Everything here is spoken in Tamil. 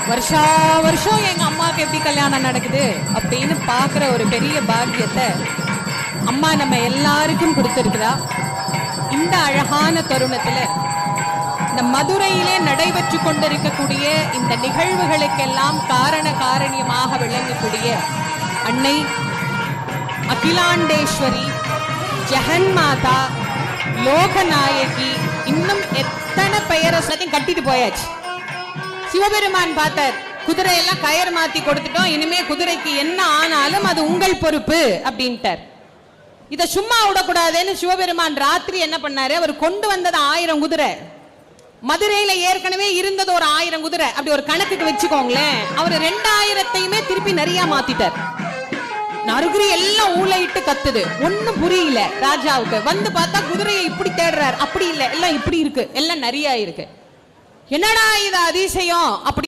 வருஷா வருஷம் எங்க அம்மாவுக்கு எப்படி கல்யாணம் நடக்குது அப்படின்னு பாக்குற ஒரு பெரிய பாக்கியத்தை அம்மா நம்ம எல்லாருக்கும் கொடுத்திருக்கிறா. இந்த அழகான தருணத்துல இந்த மதுரையிலே நடைபெற்று கொண்டிருக்கக்கூடிய இந்த நிகழ்வுகளுக்கெல்லாம் காரண காரணியமாக விளங்கக்கூடிய அன்னை அகிலாண்டேஸ்வரி, ஜெகன்மாதா, லோகநாயகி, இன்னும் எத்தனை பெயரை கட்டிட்டு போயாச்சு. சிவபெருமான் பார்த்தார், குதிரையெல்லாம் கயர் மாத்தி கொடுத்துட்டோம், இனிமே குதிரைக்கு என்ன ஆனாலும் அது உங்கள் பொறுப்பு அப்படின்ட்டார். இதை சும்மா விடக்கூடாதுன்னு சிவபெருமான் ராத்திரி என்ன பண்ணாரு, அவர் கொண்டு வந்தது 1000 குதிரை. மதுரையில ஏற்கனவே இருந்தது ஒரு 1000 குதிரை. அப்படி ஒரு கணக்குக்கு வச்சுக்கோங்களேன். அவர் 2000த்தையுமே திருப்பி நிறைய மாத்திட்டார். நறுகுறி எல்லாம் ஊழையிட்டு கத்துது, ஒண்ணும் புரியல ராஜாவுக்கு. வந்து பார்த்தா குதிரையை இப்படி தேடுறார், அப்படி இல்ல, எல்லாம் இப்படி இருக்கு, எல்லாம் நிறைய இருக்கு. என்னடா இது அதிசயம் அப்படி